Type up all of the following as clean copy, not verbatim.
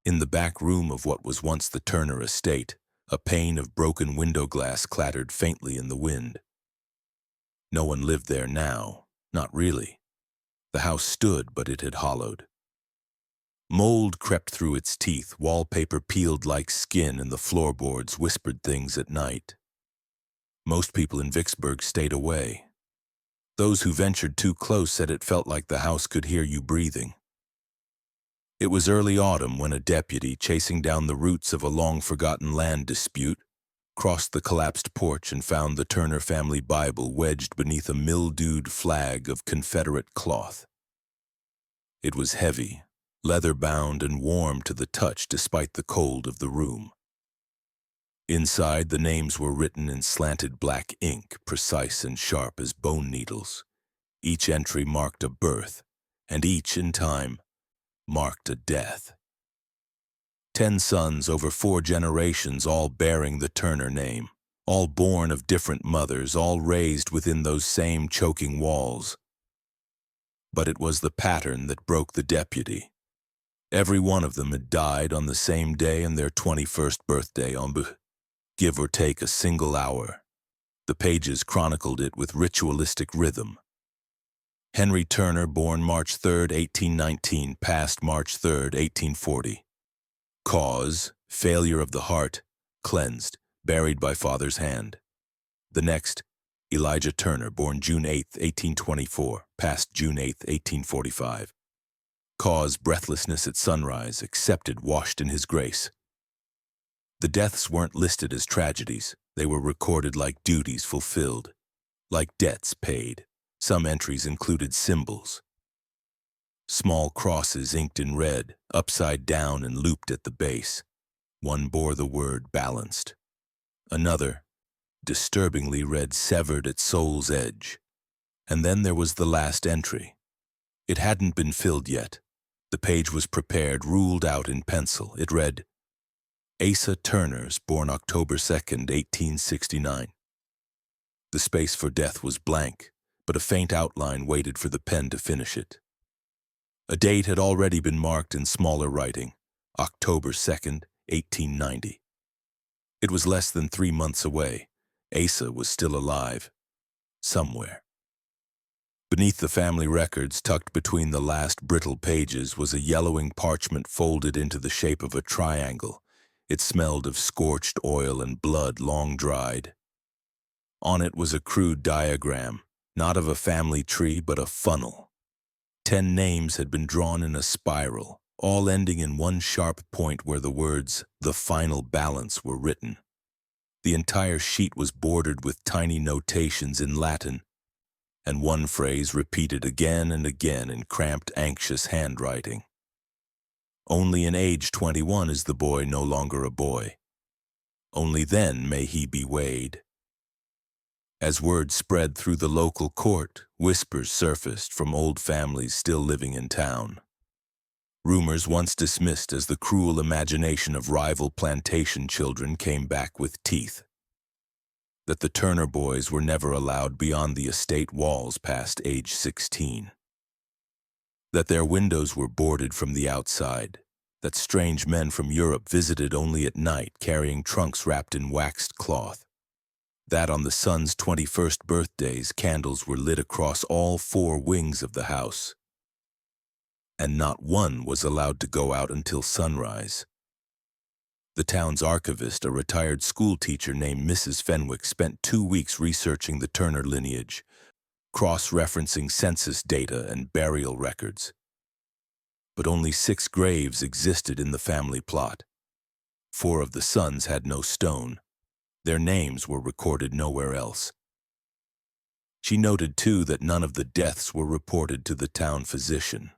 In the back room of what was once the Turner estate, a pane of broken window glass clattered faintly in the wind. No one lived there now, not really. The house stood, but it had hollowed. Mold crept through its teeth, wallpaper peeled like skin, and the floorboards whispered things at night. Most people in Vicksburg stayed away. Those who ventured too close said it felt like the house could hear you breathing. It was early autumn when a deputy, chasing down the roots of a long-forgotten land dispute, crossed the collapsed porch and found the Turner family Bible wedged beneath a mildewed flag of Confederate cloth. It was heavy, leather-bound, and warm to the touch despite the cold of the room. Inside, the names were written in slanted black ink, precise and sharp as bone needles. Each entry marked a birth, and each, in time, marked a death. 10 sons over 4 generations, all bearing the Turner name, all born of different mothers, all raised within those same choking walls. But it was the pattern that broke the deputy. Every one of them had died on the same day and their 21st birthday give or take a single hour. The pages chronicled it with ritualistic rhythm. Henry Turner, born March 3, 1819, passed March 3, 1840. Cause, failure of the heart, cleansed, buried by father's hand. The next, Elijah Turner, born June 8, 1824, passed June 8, 1845. Cause, breathlessness at sunrise, accepted, washed in his grace. The deaths weren't listed as tragedies. They were recorded like duties fulfilled, like debts paid. Some entries included symbols. Small crosses inked in red, upside down and looped at the base. One bore the word balanced. Another, disturbingly, read severed at soul's edge. And then there was the last entry. It hadn't been filled yet. The page was prepared, ruled out in pencil. It read, Asa Turners, born October 2, 1869. The space for death was blank, but a faint outline waited for the pen to finish it. A date had already been marked in smaller writing, October 2, 1890. It was less than 3 months away. Asa was still alive, somewhere. Beneath the family records, tucked between the last brittle pages, was a yellowing parchment folded into the shape of a triangle. It smelled of scorched oil and blood long dried. On it was a crude diagram, not of a family tree, but a funnel. 10 names had been drawn in a spiral, all ending in one sharp point where the words, "The Final Balance," were written. The entire sheet was bordered with tiny notations in Latin, and one phrase repeated again and again in cramped, anxious handwriting. Only in age 21 is the boy no longer a boy. Only then may he be weighed. As word spread through the local court, whispers surfaced from old families still living in town. Rumors once dismissed as the cruel imagination of rival plantation children came back with teeth. That the Turner boys were never allowed beyond the estate walls past age 16. That their windows were boarded from the outside. That strange men from Europe visited only at night, carrying trunks wrapped in waxed cloth. That on the sons' 21st birthdays, candles were lit across all 4 wings of the house. And not one was allowed to go out until sunrise. The town's archivist, a retired school teacher named Mrs. Fenwick, spent 2 weeks researching the Turner lineage, cross-referencing census data and burial records. But only 6 graves existed in the family plot. 4 of the sons had no stone. Their names were recorded nowhere else. She noted, too, that none of the deaths were reported to the town physician.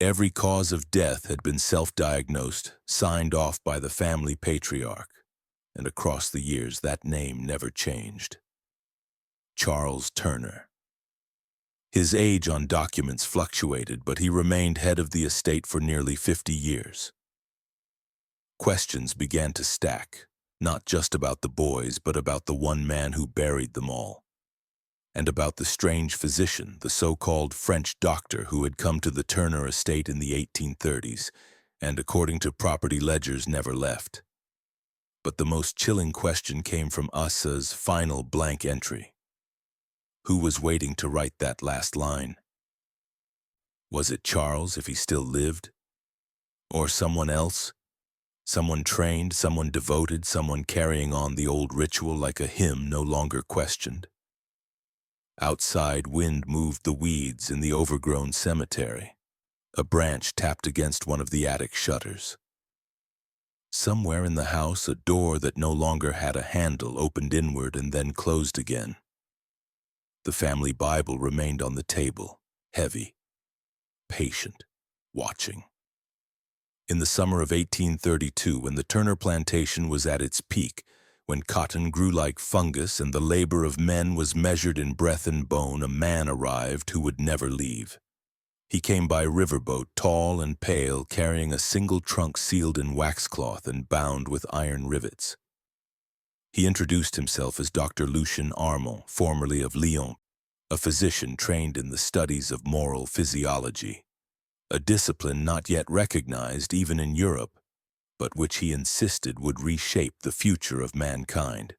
Every cause of death had been self-diagnosed, signed off by the family patriarch, and across the years that name never changed. Charles Turner. His age on documents fluctuated, but he remained head of the estate for nearly 50 years. Questions began to stack, not just about the boys, but about the one man who buried them all, and about the strange physician, the so-called French doctor who had come to the Turner estate in the 1830s and according to property ledgers never left. But the most chilling question came from Asa's final blank entry. Who was waiting to write that last line? Was it Charles, if he still lived? Or someone else? Someone trained, someone devoted, someone carrying on the old ritual like a hymn no longer questioned? Outside, wind moved the weeds in the overgrown cemetery. A branch tapped against one of the attic shutters. Somewhere in the house, a door that no longer had a handle opened inward and then closed again. The family Bible remained on the table, heavy, patient, watching. In the summer of 1832, when the Turner plantation was at its peak, when cotton grew like fungus and the labor of men was measured in breath and bone, a man arrived who would never leave. He came by riverboat, tall and pale, carrying a single trunk sealed in waxcloth and bound with iron rivets. He introduced himself as Dr. Lucien Armand, formerly of Lyon, a physician trained in the studies of moral physiology, a discipline not yet recognized even in Europe, but which he insisted would reshape the future of mankind.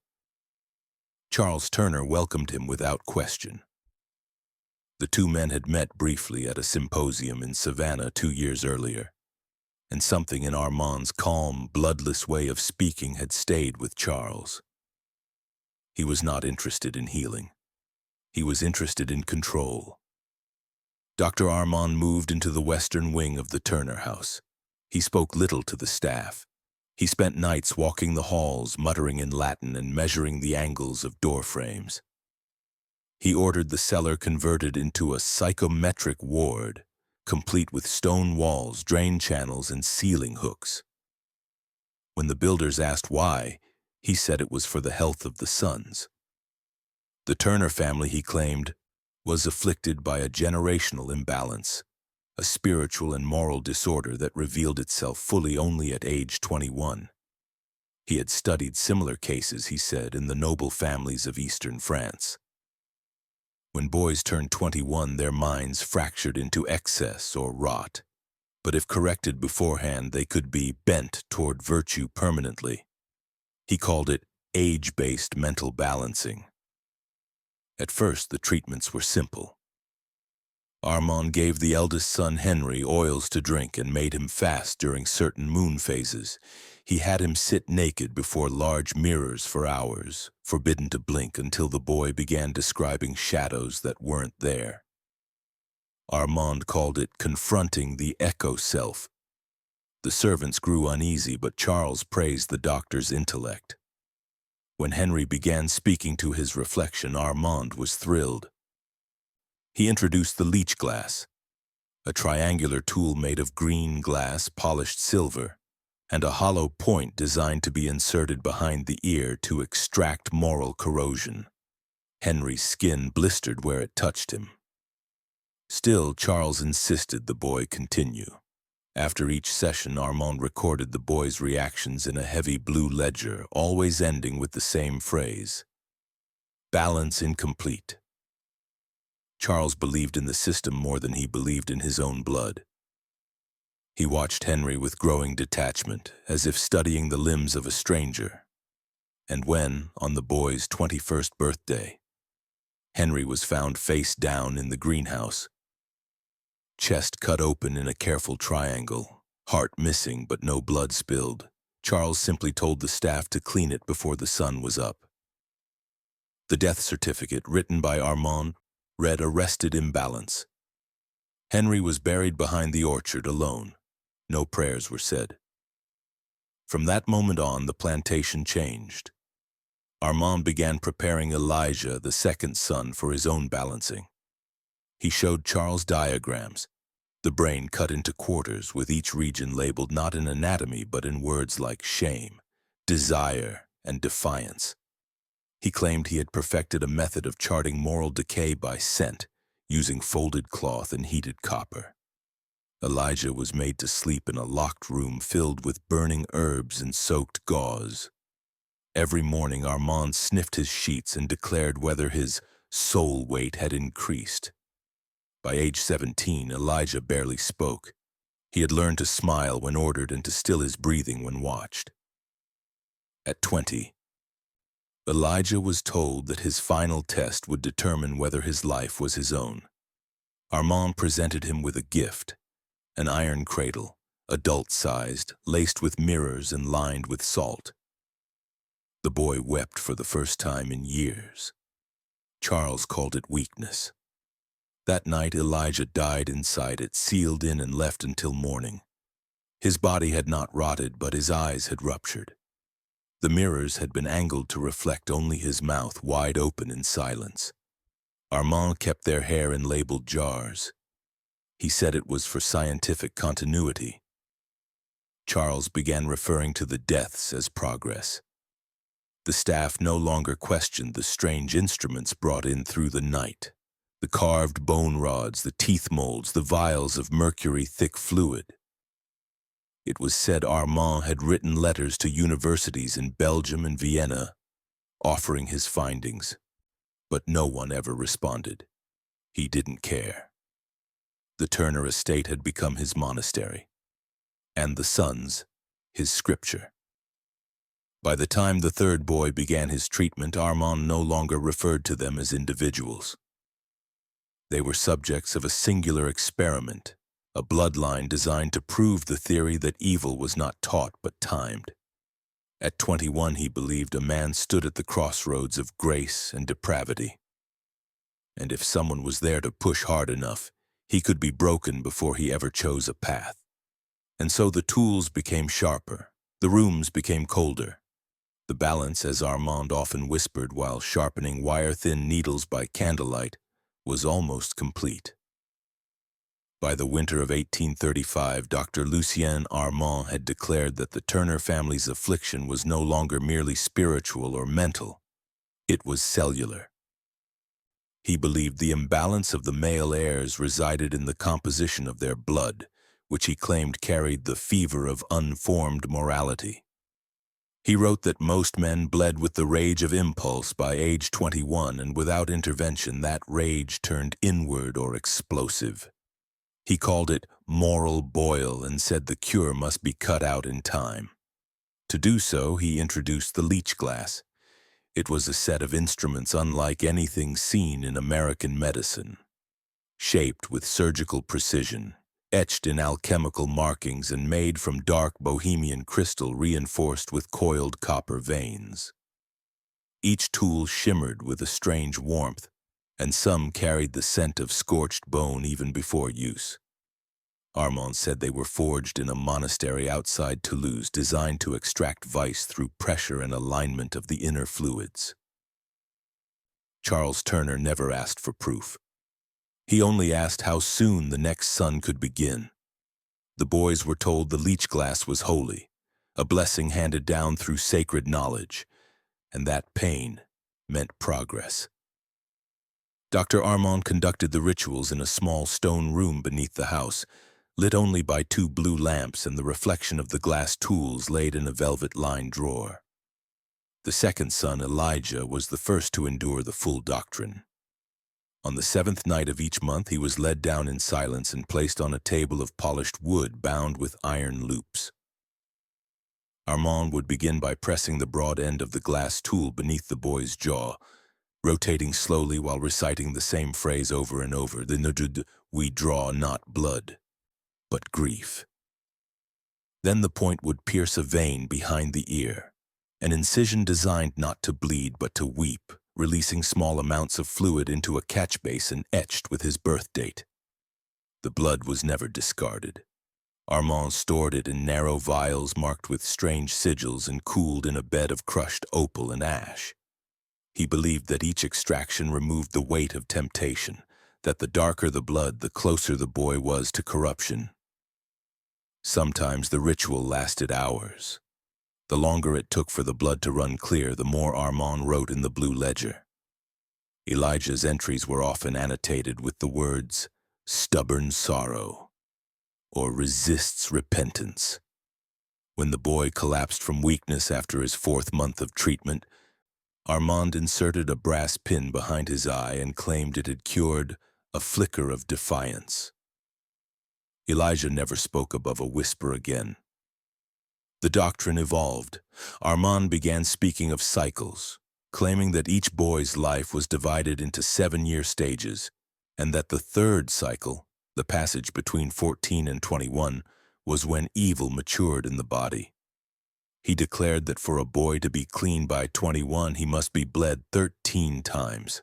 Charles Turner welcomed him without question. The two men had met briefly at a symposium in Savannah 2 years earlier, and something in Armand's calm, bloodless way of speaking had stayed with Charles. He was not interested in healing. He was interested in control. Dr. Armand moved into the western wing of the Turner house. He spoke little to the staff. He spent nights walking the halls, muttering in Latin and measuring the angles of door frames. He ordered the cellar converted into a psychometric ward, complete with stone walls, drain channels, and ceiling hooks. When the builders asked why, he said it was for the health of the sons. The Turner family, he claimed, was afflicted by a generational imbalance, a spiritual and moral disorder that revealed itself fully only at age 21. He had studied similar cases, he said, in the noble families of eastern France. When boys turned 21, their minds fractured into excess or rot, but if corrected beforehand, they could be bent toward virtue permanently. He called it age-based mental balancing. At first, the treatments were simple. Armand gave the eldest son Henry oils to drink and made him fast during certain moon phases. He had him sit naked before large mirrors for hours, forbidden to blink until the boy began describing shadows that weren't there. Armand called it confronting the echo self. The servants grew uneasy, but Charles praised the doctor's intellect. When Henry began speaking to his reflection, Armand was thrilled. He introduced the leech glass, a triangular tool made of green glass, polished silver, and a hollow point designed to be inserted behind the ear to extract moral corrosion. Henry's skin blistered where it touched him. Still, Charles insisted the boy continue. After each session, Armand recorded the boy's reactions in a heavy blue ledger, always ending with the same phrase: balance incomplete. Charles believed in the system more than he believed in his own blood. He watched Henry with growing detachment, as if studying the limbs of a stranger. And when, on the boy's 21st birthday, Henry was found face down in the greenhouse, chest cut open in a careful triangle, heart missing but no blood spilled, Charles simply told the staff to clean it before the sun was up. The death certificate, written by Armand, read arrested imbalance. Henry was buried behind the orchard alone. No prayers were said. From that moment on, the plantation changed. Armand began preparing Elijah, the second son, for his own balancing. He showed Charles diagrams, the brain cut into quarters with each region labeled not in anatomy but in words like shame, desire, and defiance. He claimed he had perfected a method of charting moral decay by scent, using folded cloth and heated copper. Elijah was made to sleep in a locked room filled with burning herbs and soaked gauze. Every morning Armand sniffed his sheets and declared whether his soul weight had increased. By age 17, Elijah barely spoke. He had learned to smile when ordered and to still his breathing when watched. At 20, Elijah was told that his final test would determine whether his life was his own. Armand presented him with a gift, an iron cradle, adult-sized, laced with mirrors and lined with salt. The boy wept for the first time in years. Charles called it weakness. That night, Elijah died inside it, sealed in and left until morning. His body had not rotted, but his eyes had ruptured. The mirrors had been angled to reflect only his mouth, wide open in silence. Armand kept their hair in labeled jars. He said it was for scientific continuity. Charles began referring to the deaths as progress. The staff no longer questioned the strange instruments brought in through the night. The carved bone rods, the teeth molds, the vials of mercury-thick fluid. It was said Armand had written letters to universities in Belgium and Vienna, offering his findings, but no one ever responded. He didn't care. The Turner estate had become his monastery, and the sons, his scripture. By the time the third boy began his treatment, Armand no longer referred to them as individuals. They were subjects of a singular experiment, a bloodline designed to prove the theory that evil was not taught but timed. At 21, he believed a man stood at the crossroads of grace and depravity. And if someone was there to push hard enough, he could be broken before he ever chose a path. And so the tools became sharper, the rooms became colder. The balance, as Armand often whispered while sharpening wire-thin needles by candlelight, was almost complete. By the winter of 1835, Dr. Lucien Armand had declared that the Turner family's affliction was no longer merely spiritual or mental. It was cellular. He believed the imbalance of the male heirs resided in the composition of their blood, which he claimed carried the fever of unformed morality. He wrote that most men bled with the rage of impulse by age 21, and without intervention that rage turned inward or explosive. He called it moral boil and said the cure must be cut out in time. To do so, he introduced the leech glass. It was a set of instruments unlike anything seen in American medicine. Shaped with surgical precision, etched in alchemical markings and made from dark Bohemian crystal reinforced with coiled copper veins. Each tool shimmered with a strange warmth, and some carried the scent of scorched bone even before use. Armand said they were forged in a monastery outside Toulouse, designed to extract vice through pressure and alignment of the inner fluids. Charles Turner never asked for proof. He only asked how soon the next son could begin. The boys were told the leech glass was holy, a blessing handed down through sacred knowledge, and that pain meant progress. Dr. Armand conducted the rituals in a small stone room beneath the house, lit only by 2 blue lamps and the reflection of the glass tools laid in a velvet-lined drawer. The second son, Elijah, was the first to endure the full doctrine. On the 7th night of each month, he was led down in silence and placed on a table of polished wood bound with iron loops. Armand would begin by pressing the broad end of the glass tool beneath the boy's jaw, rotating slowly while reciting the same phrase over and over, "We draw not blood, but grief." Then the point would pierce a vein behind the ear, an incision designed not to bleed but to weep, releasing small amounts of fluid into a catch basin etched with his birth date. The blood was never discarded. Armand stored it in narrow vials marked with strange sigils and cooled in a bed of crushed opal and ash. He believed that each extraction removed the weight of temptation, that the darker the blood, the closer the boy was to corruption. Sometimes the ritual lasted hours. The longer it took for the blood to run clear, the more Armand wrote in the blue ledger. Elijah's entries were often annotated with the words, "stubborn sorrow," or "resists repentance." When the boy collapsed from weakness after his 4th month of treatment, Armand inserted a brass pin behind his eye and claimed it had cured a flicker of defiance. Elijah never spoke above a whisper again. The doctrine evolved. Armand began speaking of cycles, claiming that each boy's life was divided into 7-year stages, and that the third cycle, the passage between 14 and 21, was when evil matured in the body. He declared that for a boy to be clean by 21, he must be bled 13 times.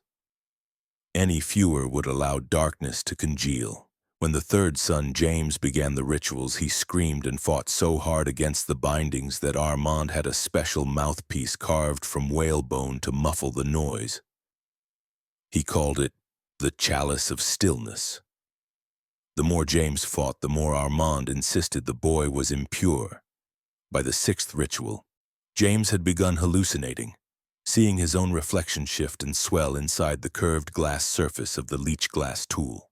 Any fewer would allow darkness to congeal. When the third son, James, began the rituals, he screamed and fought so hard against the bindings that Armand had a special mouthpiece carved from whalebone to muffle the noise. He called it the chalice of stillness. The more James fought, the more Armand insisted the boy was impure. By the 6th ritual, James had begun hallucinating, seeing his own reflection shift and swell inside the curved glass surface of the leech glass tool.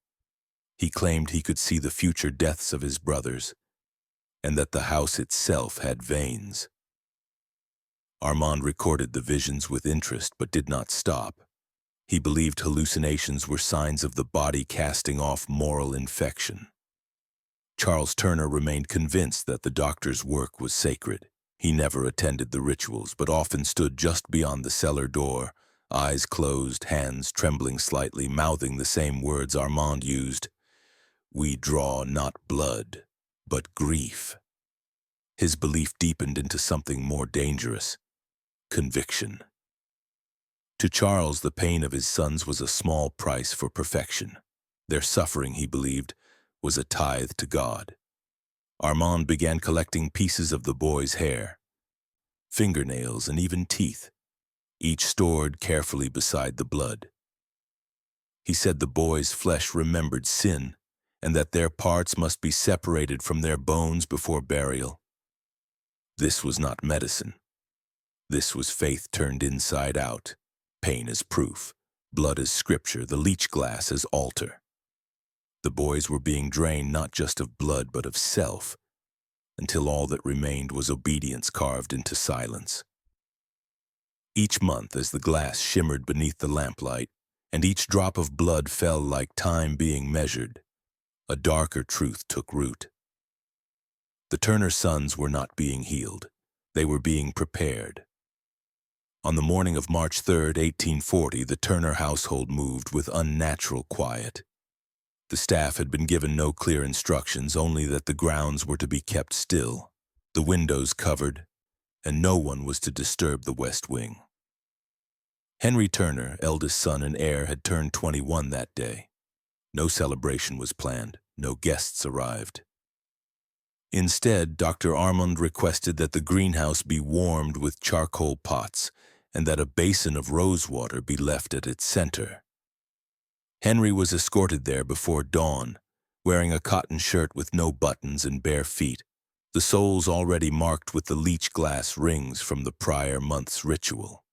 He claimed he could see the future deaths of his brothers, and that the house itself had veins. Armand recorded the visions with interest but did not stop. He believed hallucinations were signs of the body casting off moral infection. Charles Turner remained convinced that the doctor's work was sacred. He never attended the rituals, but often stood just beyond the cellar door, eyes closed, hands trembling slightly, mouthing the same words Armand used. "We draw not blood, but grief." His belief deepened into something more dangerous: conviction. To Charles, the pain of his sons was a small price for perfection. Their suffering, he believed, was a tithe to God. Armand began collecting pieces of the boy's hair, fingernails, and even teeth, each stored carefully beside the blood. He said the boy's flesh remembered sin, and that their parts must be separated from their bones before burial. This was not medicine. This was faith turned inside out. Pain as proof, blood as scripture, the leech glass as altar. The boys were being drained not just of blood but of self, until all that remained was obedience carved into silence. Each month, as the glass shimmered beneath the lamplight, and each drop of blood fell like time being measured, a darker truth took root. The Turner sons were not being healed. They were being prepared. On the morning of March 3, 1840, the Turner household moved with unnatural quiet. The staff had been given no clear instructions, only that the grounds were to be kept still, the windows covered, and no one was to disturb the west wing. Henry Turner, eldest son and heir, had turned 21 that day. No celebration was planned, no guests arrived. Instead, Dr. Armand requested that the greenhouse be warmed with charcoal pots and that a basin of rosewater be left at its center. Henry was escorted there before dawn, wearing a cotton shirt with no buttons and bare feet, the soles already marked with the leech glass rings from the prior month's ritual.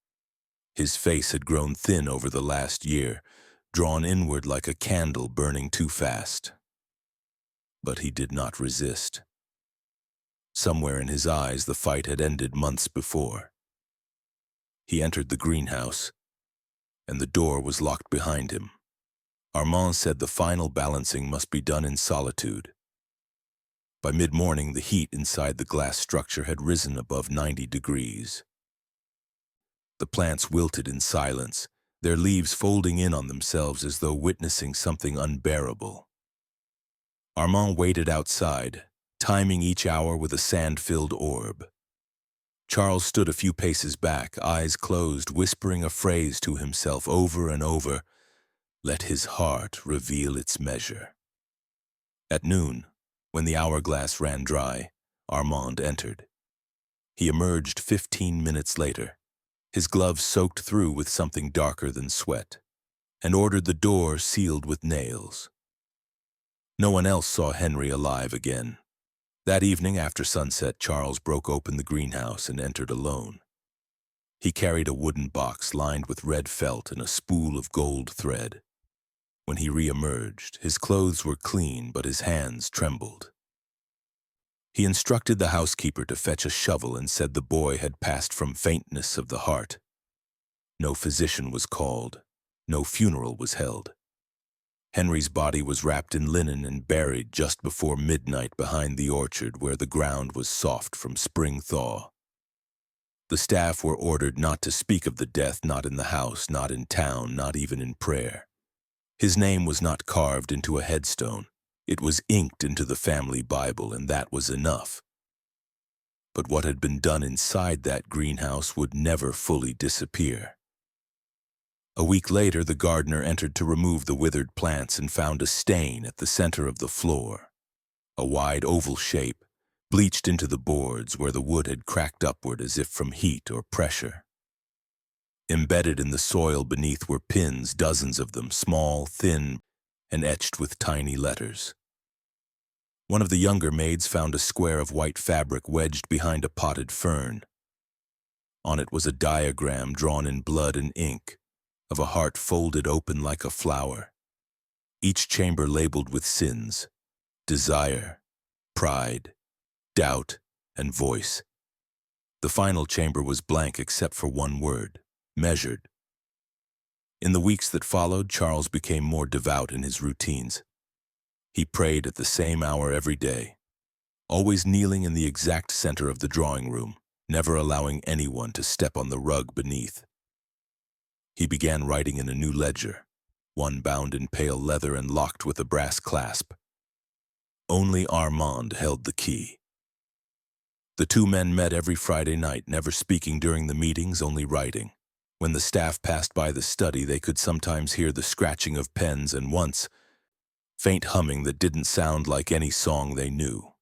His face had grown thin over the last year, drawn inward like a candle burning too fast. But he did not resist. Somewhere in his eyes the fight had ended months before. He entered the greenhouse, and the door was locked behind him. Armand said the final balancing must be done in solitude. By mid-morning, the heat inside the glass structure had risen above 90 degrees. The plants wilted in silence, their leaves folding in on themselves as though witnessing something unbearable. Armand waited outside, timing each hour with a sand-filled orb. Charles stood a few paces back, eyes closed, whispering a phrase to himself over and over, "Let his heart reveal its measure." At noon, when the hourglass ran dry, Armand entered. He emerged 15 minutes later, his gloves soaked through with something darker than sweat, and ordered the door sealed with nails. No one else saw Henry alive again. That evening after sunset, Charles broke open the greenhouse and entered alone. He carried a wooden box lined with red felt and a spool of gold thread. When he re-emerged, his clothes were clean, but his hands trembled. He instructed the housekeeper to fetch a shovel and said the boy had passed from faintness of the heart. No physician was called. No funeral was held. Henry's body was wrapped in linen and buried just before midnight behind the orchard where the ground was soft from spring thaw. The staff were ordered not to speak of the death, not in the house, not in town, not even in prayer. His name was not carved into a headstone. It was inked into the family Bible, and that was enough. But what had been done inside that greenhouse would never fully disappear. A week later, the gardener entered to remove the withered plants and found a stain at the center of the floor, a wide oval shape, bleached into the boards where the wood had cracked upward as if from heat or pressure. Embedded in the soil beneath were pins, dozens of them, small, thin, and etched with tiny letters. One of the younger maids found a square of white fabric wedged behind a potted fern. On it was a diagram drawn in blood and ink of a heart folded open like a flower, each chamber labeled with sins: desire, pride, doubt, and voice. The final chamber was blank except for one word: measured. In the weeks that followed, Charles became more devout in his routines. He prayed at the same hour every day, always kneeling in the exact center of the drawing room, never allowing anyone to step on the rug beneath. He began writing in a new ledger, one bound in pale leather and locked with a brass clasp. Only Armand held the key. The two men met every Friday night, never speaking during the meetings, only writing. When the staff passed by the study, they could sometimes hear the scratching of pens and once, faint humming that didn't sound like any song they knew.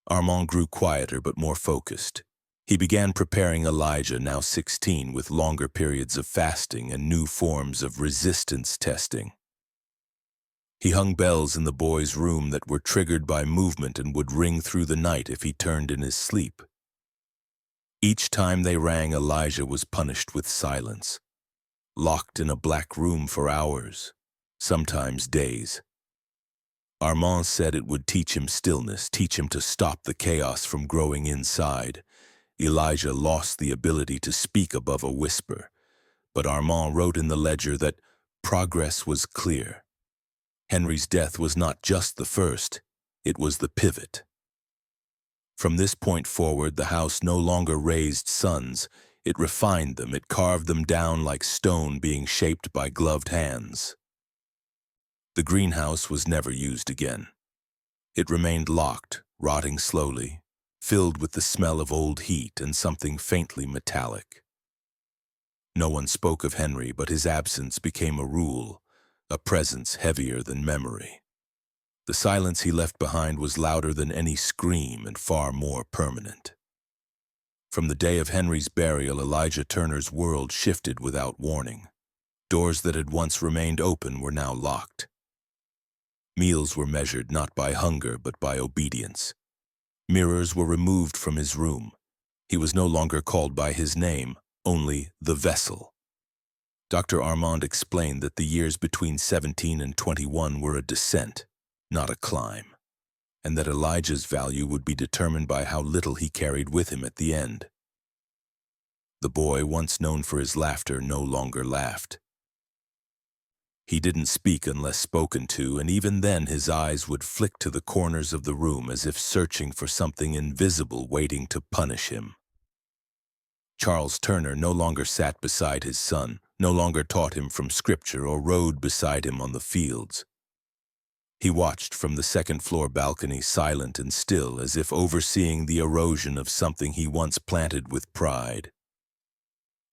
Armand grew quieter but more focused. He began preparing Elijah, now 16, with longer periods of fasting and new forms of resistance testing. He hung bells in the boy's room that were triggered by movement and would ring through the night if he turned in his sleep. Each time they rang, Elijah was punished with silence, locked in a black room for hours, sometimes days. Armand said it would teach him stillness, teach him to stop the chaos from growing inside. Elijah lost the ability to speak above a whisper, but Armand wrote in the ledger that progress was clear. Henry's death was not just the first, it was the pivot. From this point forward, the house no longer raised sons, it refined them, it carved them down like stone being shaped by gloved hands. The greenhouse was never used again. It remained locked, rotting slowly, filled with the smell of old heat and something faintly metallic. No one spoke of Henry, but his absence became a rule, a presence heavier than memory. The silence he left behind was louder than any scream and far more permanent. From the day of Henry's burial, Elijah Turner's world shifted without warning. Doors that had once remained open were now locked. Meals were measured not by hunger but by obedience. Mirrors were removed from his room. He was no longer called by his name, only the vessel. Dr. Armand explained that the years between 17 and 21 were a descent, not a climb, and that Elijah's value would be determined by how little he carried with him at the end. The boy, once known for his laughter, no longer laughed. He didn't speak unless spoken to, and even then his eyes would flick to the corners of the room as if searching for something invisible waiting to punish him. Charles Turner no longer sat beside his son, no longer taught him from scripture or rode beside him on the fields. He watched from the second-floor balcony, silent and still, as if overseeing the erosion of something he once planted with pride.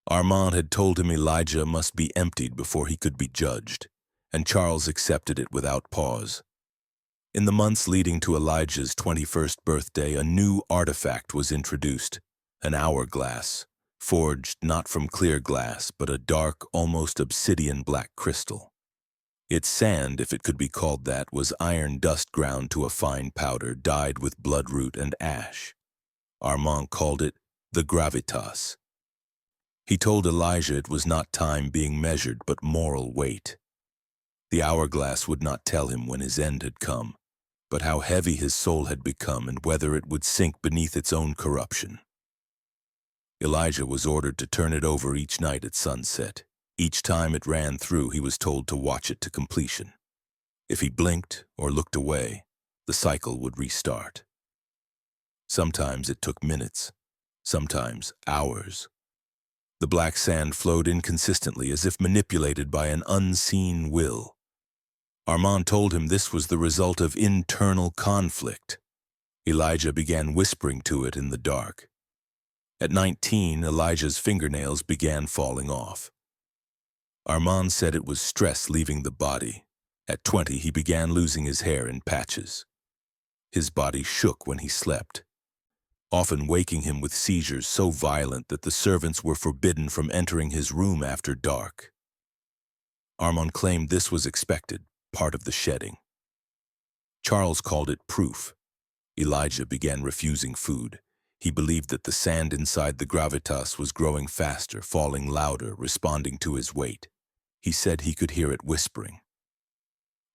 Armand had told him Elijah must be emptied before he could be judged, and Charles accepted it without pause. In the months leading to Elijah's 21st birthday, a new artifact was introduced, an hourglass, forged not from clear glass, but a dark, almost obsidian black crystal. Its sand, if it could be called that, was iron dust ground to a fine powder, dyed with bloodroot and ash. Armand called it the gravitas. He told Elijah it was not time being measured, but moral weight. The hourglass would not tell him when his end had come, but how heavy his soul had become and whether it would sink beneath its own corruption. Elijah was ordered to turn it over each night at sunset, Each time it ran through, he was told to watch it to completion. If he blinked or looked away, the cycle would restart. Sometimes it took minutes, sometimes hours. The black sand flowed inconsistently as if manipulated by an unseen will. Armand told him this was the result of internal conflict. Elijah began whispering to it in the dark. At 19, Elijah's fingernails began falling off. Armand said it was stress leaving the body. At 20, he began losing his hair in patches. His body shook when he slept, often waking him with seizures so violent that the servants were forbidden from entering his room after dark. Armand claimed this was expected, part of the shedding. Charles called it proof. Elijah began refusing food. He believed that the sand inside the gravitas was growing faster, falling louder, responding to his weight. He said he could hear it whispering.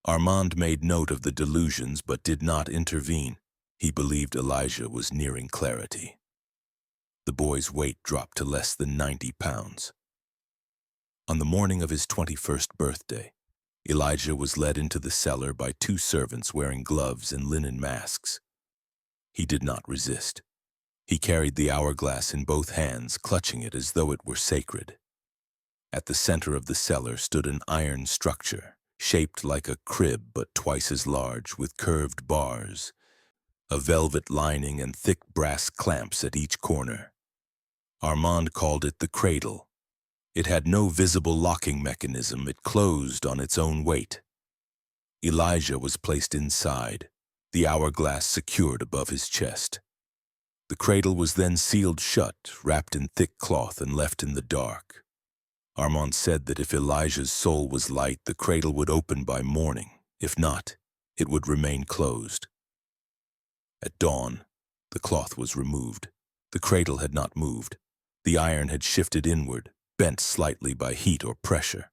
Armand made note of the delusions but did not intervene. He believed Elijah was nearing clarity. The boy's weight dropped to less than 90 pounds. On the morning of his 21st birthday, Elijah was led into the cellar by two servants wearing gloves and linen masks. He did not resist. He carried the hourglass in both hands, clutching it as though it were sacred. At the center of the cellar stood an iron structure, shaped like a crib but twice as large, with curved bars, a velvet lining and thick brass clamps at each corner. Armand called it the cradle. It had no visible locking mechanism. It closed on its own weight. Elijah was placed inside, the hourglass secured above his chest. The cradle was then sealed shut, wrapped in thick cloth, and left in the dark. Armand said that if Elijah's soul was light, the cradle would open by morning. If not, it would remain closed. At dawn, the cloth was removed. The cradle had not moved. The iron had shifted inward, bent slightly by heat or pressure.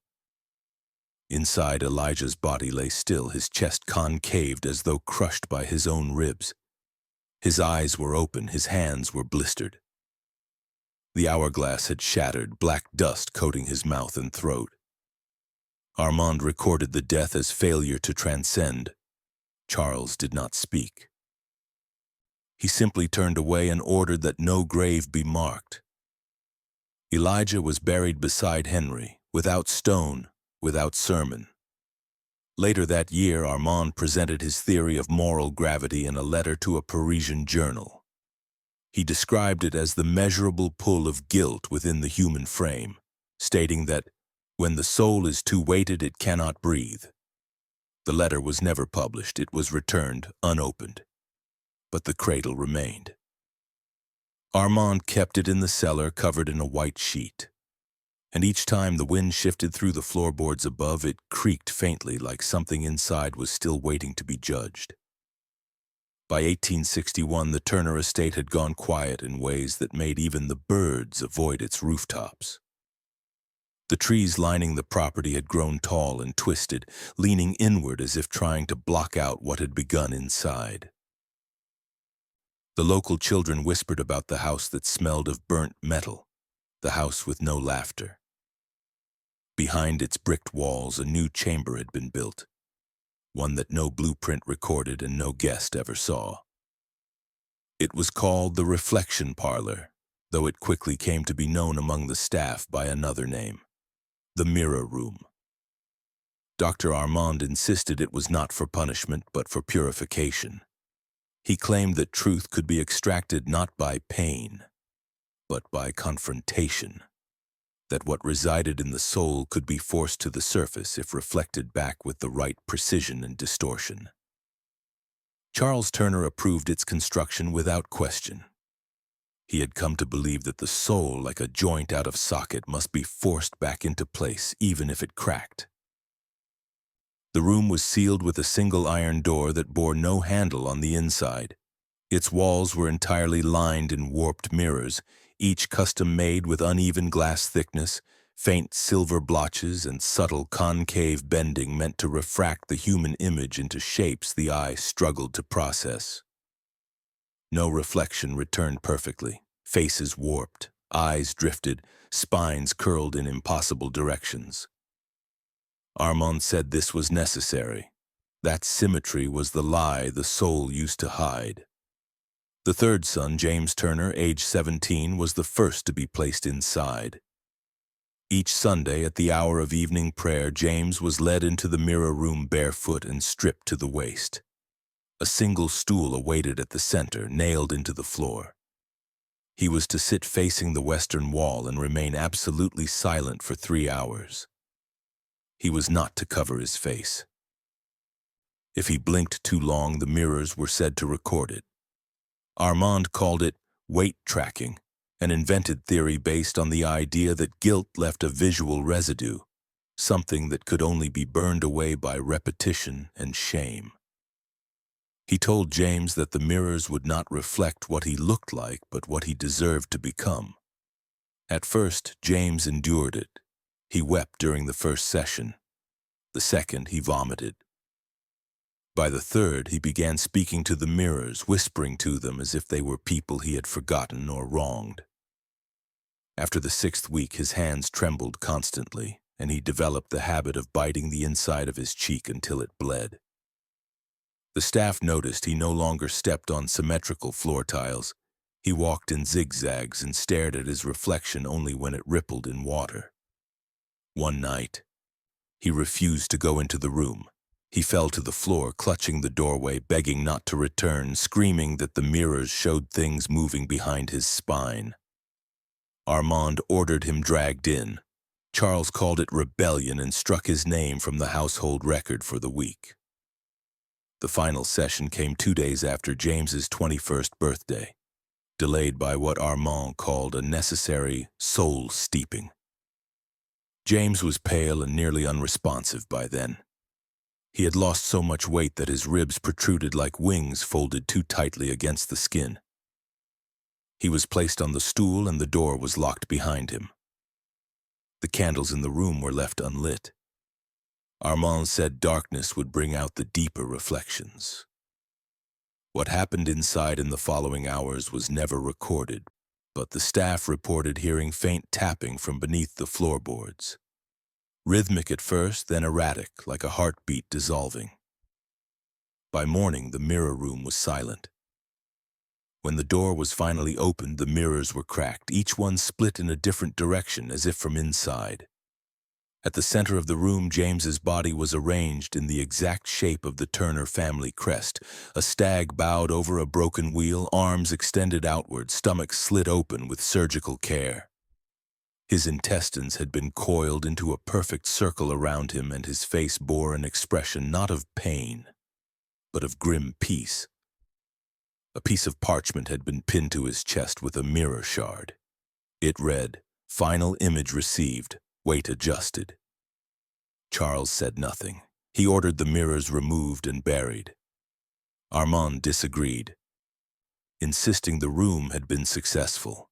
Inside, Elijah's body lay still, his chest concaved as though crushed by his own ribs. His eyes were open, his hands were blistered. The hourglass had shattered, black dust coating his mouth and throat. Armand recorded the death as failure to transcend. Charles did not speak. He simply turned away and ordered that no grave be marked. Elijah was buried beside Henry, without stone, without sermon. Later that year, Armand presented his theory of moral gravity in a letter to a Parisian journal. He described it as the measurable pull of guilt within the human frame, stating that when the soul is too weighted, it cannot breathe. The letter was never published. It was returned unopened. But the cradle remained. Armand kept it in the cellar, covered in a white sheet. And each time the wind shifted through the floorboards above, it creaked faintly like something inside was still waiting to be judged. By 1861, the Turner estate had gone quiet in ways that made even the birds avoid its rooftops. The trees lining the property had grown tall and twisted, leaning inward as if trying to block out what had begun inside. The local children whispered about the house that smelled of burnt metal, the house with no laughter. Behind its bricked walls, a new chamber had been built, one that no blueprint recorded and no guest ever saw. It was called the Reflection Parlor, though it quickly came to be known among the staff by another name, the Mirror Room. Dr. Armand insisted it was not for punishment but for purification. He claimed that truth could be extracted not by pain, but by confrontation. That what resided in the soul could be forced to the surface if reflected back with the right precision and distortion. Charles Turner approved its construction without question. He had come to believe that the soul, like a joint out of socket, must be forced back into place, even if it cracked. The room was sealed with a single iron door that bore no handle on the inside. Its walls were entirely lined in warped mirrors, each custom-made with uneven glass thickness, faint silver blotches, and subtle concave bending meant to refract the human image into shapes the eye struggled to process. No reflection returned perfectly, faces warped, Eyes drifted, spines curled in impossible directions. Armand said this was necessary. That symmetry was the lie the soul used to hide. The third son, James Turner, age 17, was the first to be placed inside. Each Sunday at the hour of evening prayer, James was led into the mirror room barefoot and stripped to the waist. A single stool awaited at the center, nailed into the floor. He was to sit facing the western wall and remain absolutely silent for 3 hours. He was not to cover his face. If he blinked too long, the mirrors were said to record it. Armand called it weight tracking, an invented theory based on the idea that guilt left a visual residue, something that could only be burned away by repetition and shame. He told James that the mirrors would not reflect what he looked like, but what he deserved to become. At first, James endured it. He wept during the first session. The second, he vomited. By the third, he began speaking to the mirrors, whispering to them as if they were people he had forgotten or wronged. After the 6th week, his hands trembled constantly, and he developed the habit of biting the inside of his cheek until it bled. The staff noticed he no longer stepped on symmetrical floor tiles. He walked in zigzags and stared at his reflection only when it rippled in water. One night, he refused to go into the room. He fell to the floor, clutching the doorway, begging not to return, screaming that the mirrors showed things moving behind his spine. Armand ordered him dragged in. Charles called it rebellion and struck his name from the household record for the week. The final session came 2 days after James's 21st birthday, delayed by what Armand called a necessary soul steeping. James was pale and nearly unresponsive by then. He had lost so much weight that his ribs protruded like wings folded too tightly against the skin. He was placed on the stool and the door was locked behind him. The candles in the room were left unlit. Armand said darkness would bring out the deeper reflections. What happened inside in the following hours was never recorded, but the staff reported hearing faint tapping from beneath the floorboards. Rhythmic at first, then erratic, like a heartbeat dissolving. By morning, the mirror room was silent. When the door was finally opened, the mirrors were cracked, each one split in a different direction, as if from inside. At the center of the room, James's body was arranged in the exact shape of the Turner family crest. A stag bowed over a broken wheel, arms extended outward, stomach slit open with surgical care. His intestines had been coiled into a perfect circle around him, and his face bore an expression not of pain, but of grim peace. A piece of parchment had been pinned to his chest with a mirror shard. It read, "Final image received, weight adjusted." Charles said nothing. He ordered the mirrors removed and buried. Armand disagreed, insisting the room had been successful.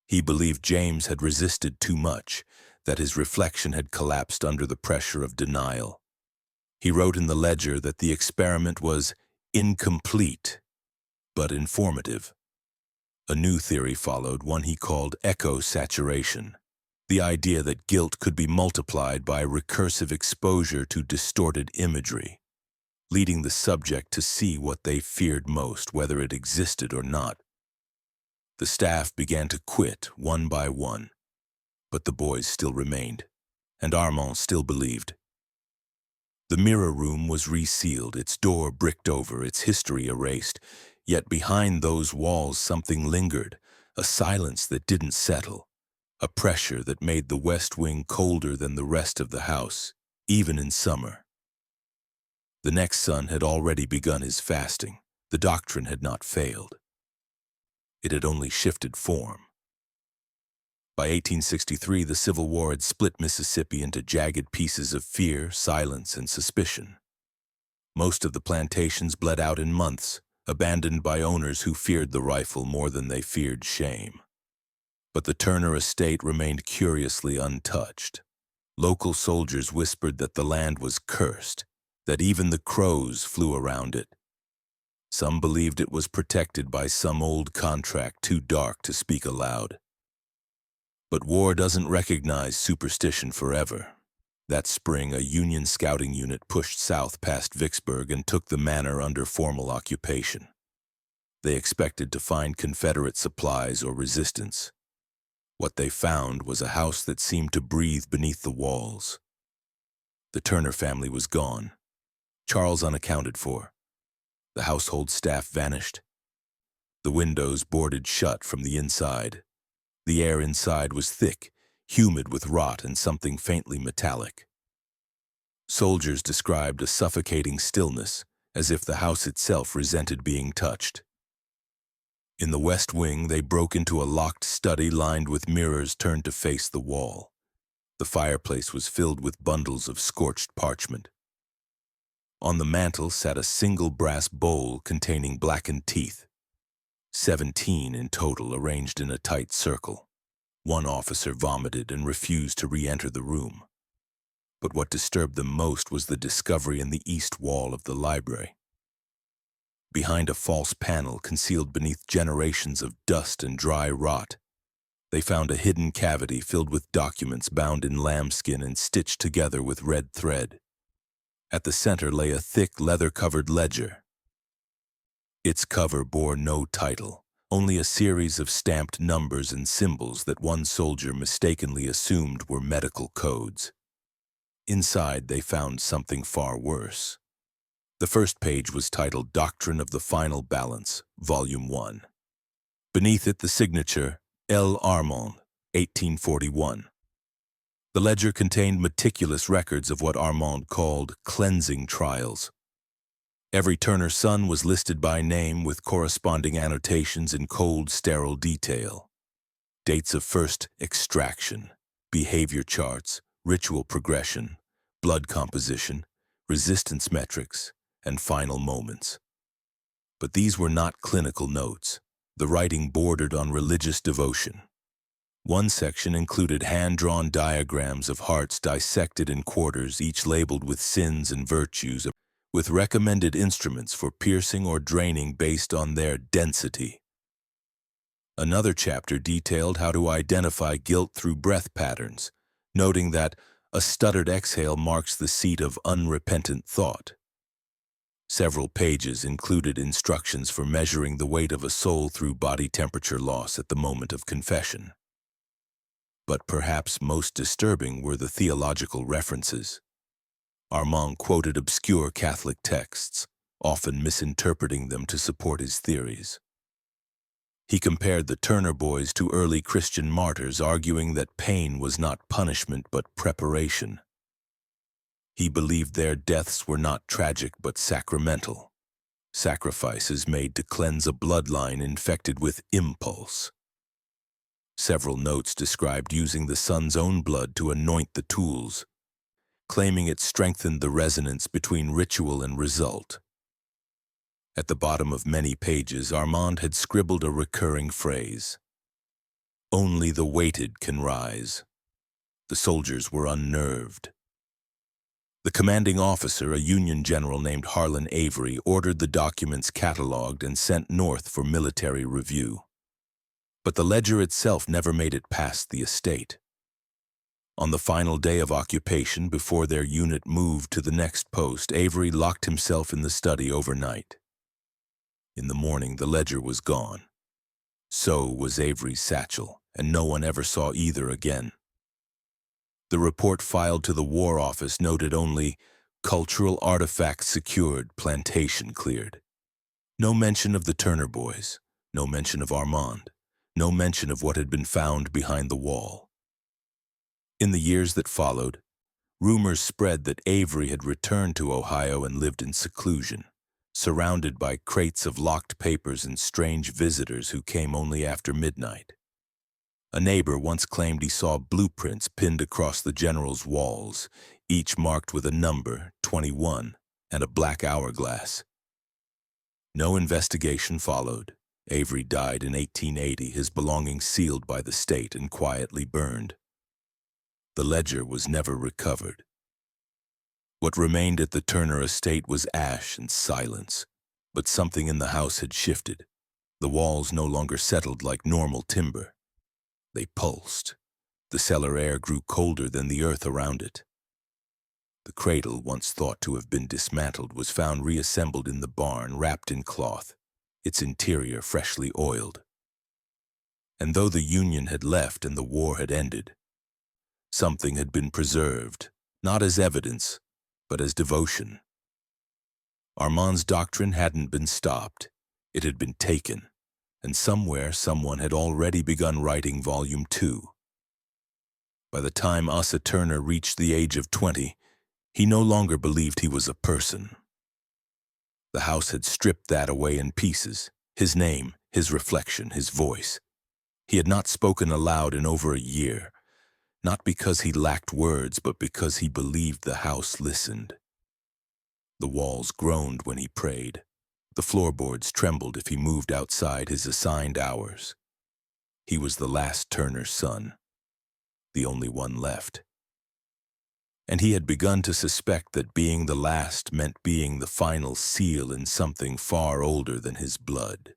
He believed James had resisted too much, that his reflection had collapsed under the pressure of denial. He wrote in the ledger that the experiment was incomplete, but informative. A new theory followed, one he called echo saturation, the idea that guilt could be multiplied by recursive exposure to distorted imagery, leading the subject to see what they feared most, whether it existed or not. The staff began to quit one by one, but the boys still remained, and Armand still believed. The mirror room was resealed, its door bricked over, its history erased, yet behind those walls something lingered, a silence that didn't settle, a pressure that made the west wing colder than the rest of the house, even in summer. The next son had already begun his fasting. The doctrine had not failed. It had only shifted form. By 1863, the Civil War had split Mississippi into jagged pieces of fear, silence, and suspicion. Most of the plantations bled out in months, abandoned by owners who feared the rifle more than they feared shame. But the Turner estate remained curiously untouched. Local soldiers whispered that the land was cursed, that even the crows flew around it. Some believed it was protected by some old contract too dark to speak aloud. But war doesn't recognize superstition forever. That spring, a Union scouting unit pushed south past Vicksburg and took the manor under formal occupation. They expected to find Confederate supplies or resistance. What they found was a house that seemed to breathe beneath the walls. The Turner family was gone. Charles unaccounted for. The household staff vanished. The windows boarded shut from the inside. The air inside was thick, humid with rot and something faintly metallic. Soldiers described a suffocating stillness, as if the house itself resented being touched. In the west wing, they broke into a locked study lined with mirrors turned to face the wall. The fireplace was filled with bundles of scorched parchment. On the mantel sat a single brass bowl containing blackened teeth. 17 in total, arranged in a tight circle. One officer vomited and refused to re-enter the room. But what disturbed them most was the discovery in the east wall of the library. Behind a false panel concealed beneath generations of dust and dry rot, they found a hidden cavity filled with documents bound in lambskin and stitched together with red thread. At the center lay a thick, leather-covered ledger. Its cover bore no title, only a series of stamped numbers and symbols that one soldier mistakenly assumed were medical codes. Inside, they found something far worse. The first page was titled Doctrine of the Final Balance, Volume 1. Beneath it, the signature, L. Armand, 1841. The ledger contained meticulous records of what Armand called cleansing trials. Every Turner son was listed by name with corresponding annotations in cold, sterile detail. Dates of first extraction, behavior charts, ritual progression, blood composition, resistance metrics, and final moments. But these were not clinical notes. The writing bordered on religious devotion. One section included hand-drawn diagrams of hearts dissected in quarters, each labeled with sins and virtues, with recommended instruments for piercing or draining based on their density. Another chapter detailed how to identify guilt through breath patterns, noting that a stuttered exhale marks the seat of unrepentant thought. Several pages included instructions for measuring the weight of a soul through body temperature loss at the moment of confession. But perhaps most disturbing were the theological references. Armand quoted obscure Catholic texts, often misinterpreting them to support his theories. He compared the Turner boys to early Christian martyrs, arguing that pain was not punishment but preparation. He believed their deaths were not tragic but sacramental, sacrifices made to cleanse a bloodline infected with impulse. Several notes described using the son's own blood to anoint the tools, claiming it strengthened the resonance between ritual and result. At the bottom of many pages, Armand had scribbled a recurring phrase: "Only the weighted can rise." The soldiers were unnerved. The commanding officer, a Union general named Harlan Avery, ordered the documents cataloged and sent north for military review. But the ledger itself never made it past the estate. On the final day of occupation, before their unit moved to the next post, Avery locked himself in the study overnight. In the morning, the ledger was gone. So was Avery's satchel, and no one ever saw either again. The report filed to the War Office noted only, "Cultural artifacts secured, plantation cleared." No mention of the Turner boys, no mention of Armand, no mention of what had been found behind the wall. In the years that followed, rumors spread that Avery had returned to Ohio and lived in seclusion, surrounded by crates of locked papers and strange visitors who came only after midnight. A neighbor once claimed he saw blueprints pinned across the general's walls, each marked with a number, 21, and a black hourglass. No investigation followed. Avery died in 1880, his belongings sealed by the state and quietly burned. The ledger was never recovered. What remained at the Turner estate was ash and silence, but something in the house had shifted. The walls no longer settled like normal timber. They pulsed, The cellar air grew colder than the earth around it. The cradle, once thought to have been dismantled, was found reassembled in the barn, wrapped in cloth, its interior freshly oiled. And though the Union had left and the war had ended, something had been preserved, not as evidence, but as devotion. Armand's doctrine hadn't been stopped. It had been taken, and somewhere someone had already begun writing Volume 2. By the time Asa Turner reached the age of 20, he no longer believed he was a person. The house had stripped that away in pieces, his name, his reflection, his voice. He had not spoken aloud in over a year, not because he lacked words, but because he believed the house listened. The walls groaned when he prayed. The floorboards trembled if he moved outside his assigned hours. He was the last Turner son, the only one left. And he had begun to suspect that being the last meant being the final seal in something far older than his blood.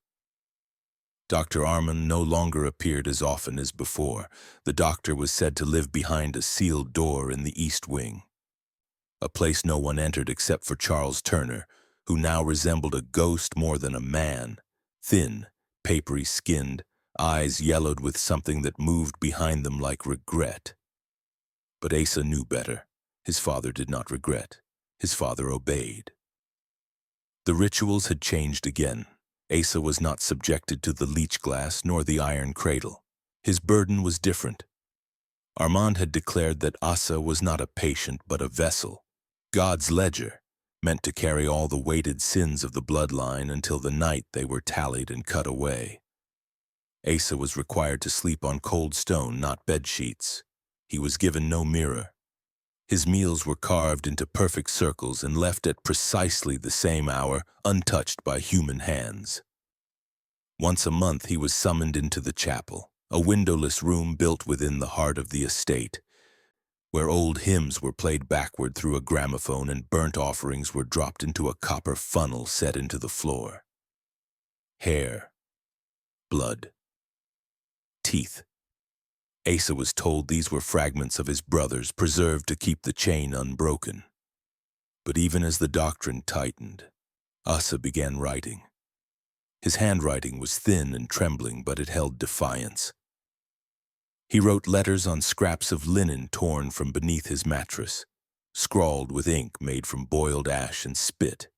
Dr. Armand no longer appeared as often as before. The doctor was said to live behind a sealed door in the east wing, a place no one entered except for Charles Turner, who now resembled a ghost more than a man, thin, papery-skinned, eyes yellowed with something that moved behind them like regret. But Asa knew better. His father did not regret. His father obeyed. The rituals had changed again. Asa was not subjected to the leech glass nor the iron cradle. His burden was different. Armand had declared that Asa was not a patient but a vessel, God's ledger, meant to carry all the weighted sins of the bloodline until the night they were tallied and cut away. Asa was required to sleep on cold stone, not bed sheets. He was given no mirror. His meals were carved into perfect circles and left at precisely the same hour, untouched by human hands. Once a month he was summoned into the chapel, a windowless room built within the heart of the estate, where old hymns were played backward through a gramophone and burnt offerings were dropped into a copper funnel set into the floor. Hair, blood, teeth. Asa was told these were fragments of his brothers, preserved to keep the chain unbroken. But even as the doctrine tightened, Asa began writing. His handwriting was thin and trembling, but it held defiance. He wrote letters on scraps of linen torn from beneath his mattress, scrawled with ink made from boiled ash and spit.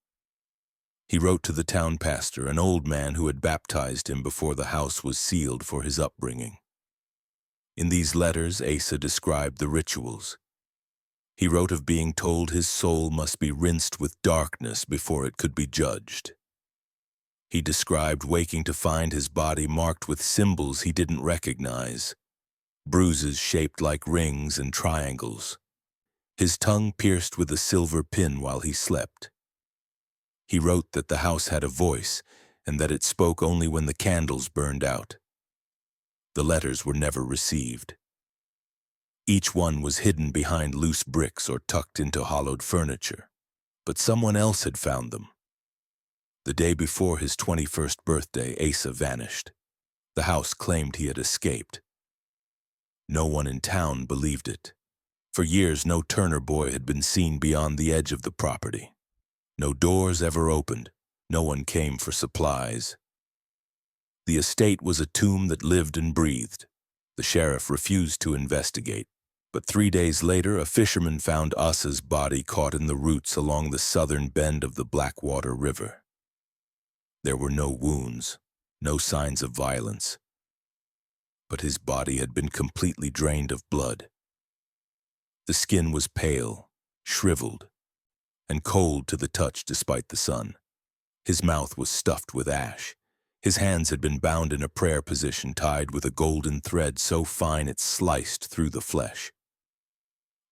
He wrote to the town pastor, an old man who had baptized him before the house was sealed for his upbringing. In these letters, Asa described the rituals. He wrote of being told his soul must be rinsed with darkness before it could be judged. He described waking to find his body marked with symbols he didn't recognize, bruises shaped like rings and triangles, his tongue pierced with a silver pin while he slept. He wrote that the house had a voice and that it spoke only when the candles burned out. The letters were never received. Each one was hidden behind loose bricks or tucked into hollowed furniture, but someone else had found them. The day before his 21st birthday, Asa vanished. The house claimed he had escaped. No one in town believed it. For years, no Turner boy had been seen beyond the edge of the property. No doors ever opened. No one came for supplies. The estate was a tomb that lived and breathed. The sheriff refused to investigate, but 3 days later a fisherman found Asa's body caught in the roots along the southern bend of the Blackwater River. There were no wounds, no signs of violence, but his body had been completely drained of blood. The skin was pale, shriveled, and cold to the touch despite the sun. His mouth was stuffed with ash. His hands had been bound in a prayer position, tied with a golden thread so fine it sliced through the flesh.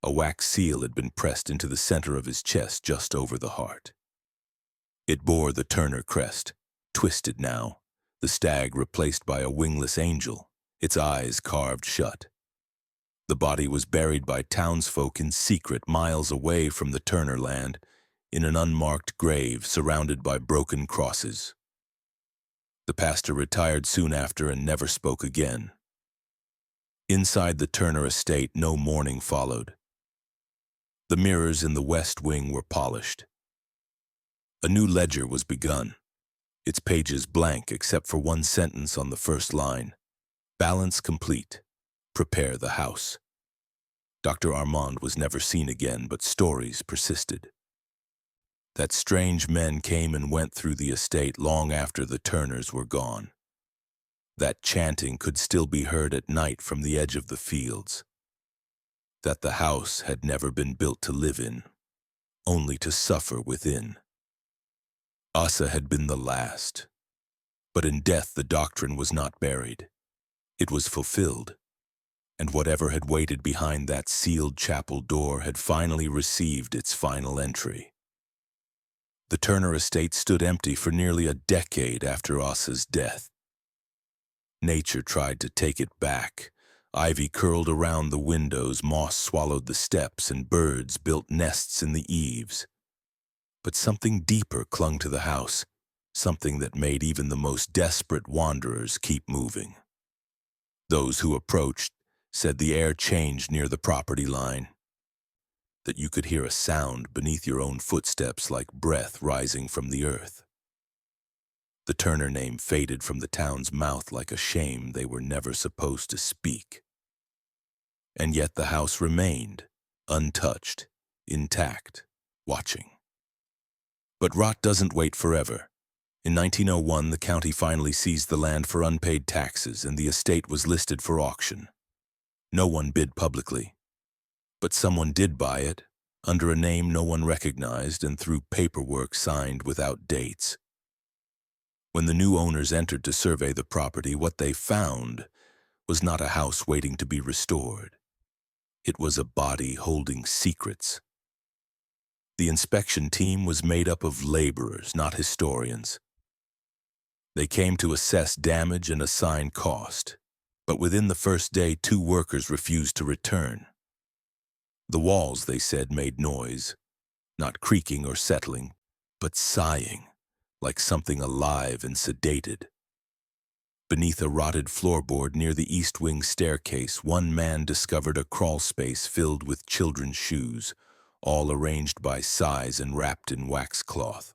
A wax seal had been pressed into the center of his chest just over the heart. It bore the Turner crest, twisted now, the stag replaced by a wingless angel, its eyes carved shut. The body was buried by townsfolk in secret miles away from the Turner land, in an unmarked grave surrounded by broken crosses. The pastor retired soon after and never spoke again. Inside the Turner estate, no mourning followed. The mirrors in the west wing were polished. A new ledger was begun, its pages blank except for one sentence on the first line. Balance complete. Prepare the house. Dr. Armand was never seen again, but stories persisted. That strange men came and went through the estate long after the Turners were gone. That chanting could still be heard at night from the edge of the fields. That the house had never been built to live in, only to suffer within. Asa had been the last, but in death the doctrine was not buried. It was fulfilled, and whatever had waited behind that sealed chapel door had finally received its final entry. The Turner estate stood empty for nearly a decade after Asa's death. Nature tried to take it back. Ivy curled around the windows, moss swallowed the steps, and birds built nests in the eaves. But something deeper clung to the house, something that made even the most desperate wanderers keep moving. Those who approached said the air changed near the property line, that you could hear a sound beneath your own footsteps like breath rising from the earth. The Turner name faded from the town's mouth like a shame they were never supposed to speak. And yet the house remained, untouched, intact, watching. But rot doesn't wait forever. In 1901, the county finally seized the land for unpaid taxes, and the estate was listed for auction. No one bid publicly, but someone did buy it, under a name no one recognized and through paperwork signed without dates. When the new owners entered to survey the property, what they found was not a house waiting to be restored. It was a body holding secrets. The inspection team was made up of laborers, not historians. They came to assess damage and assign cost, but within the first day, 2 workers refused to return. The walls, they said, made noise, not creaking or settling, but sighing, like something alive and sedated. Beneath a rotted floorboard near the east wing staircase, one man discovered a crawl space filled with children's shoes, all arranged by size and wrapped in waxcloth.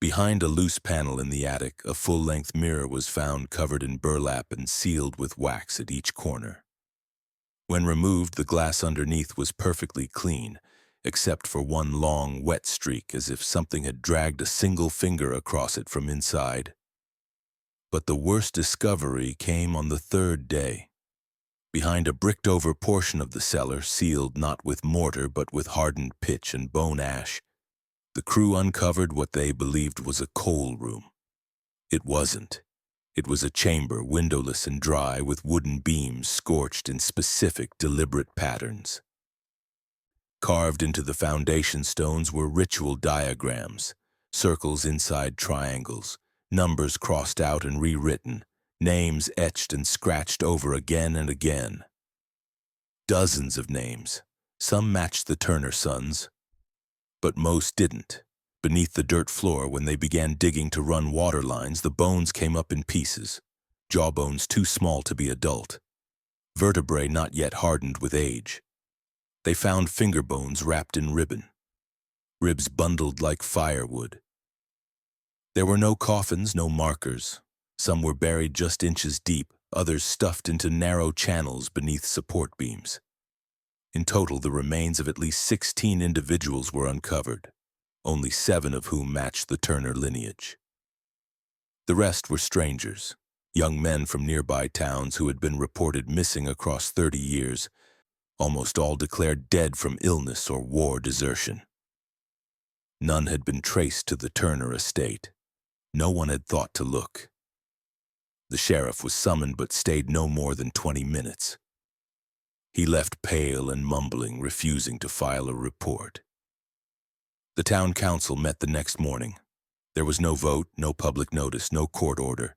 Behind a loose panel in the attic, a full-length mirror was found covered in burlap and sealed with wax at each corner. When removed, the glass underneath was perfectly clean, except for one long, wet streak, as if something had dragged a single finger across it from inside. But the worst discovery came on the 3rd day. Behind a bricked-over portion of the cellar, sealed not with mortar but with hardened pitch and bone ash, the crew uncovered what they believed was a coal room. It wasn't. It was a chamber, windowless and dry, with wooden beams scorched in specific, deliberate patterns. Carved into the foundation stones were ritual diagrams, circles inside triangles, numbers crossed out and rewritten, names etched and scratched over again and again. Dozens of names. Some matched the Turner sons, but most didn't. Beneath the dirt floor, when they began digging to run water lines, the bones came up in pieces, jawbones too small to be adult, vertebrae not yet hardened with age. They found finger bones wrapped in ribbon, ribs bundled like firewood. There were no coffins, no markers. Some were buried just inches deep, others stuffed into narrow channels beneath support beams. In total, the remains of at least 16 individuals were uncovered, only 7 of whom matched the Turner lineage. The rest were strangers, young men from nearby towns who had been reported missing across 30 years, almost all declared dead from illness or war desertion. None had been traced to the Turner estate. No one had thought to look. The sheriff was summoned but stayed no more than 20 minutes. He left pale and mumbling, refusing to file a report. The town council met the next morning. There was no vote, no public notice, no court order.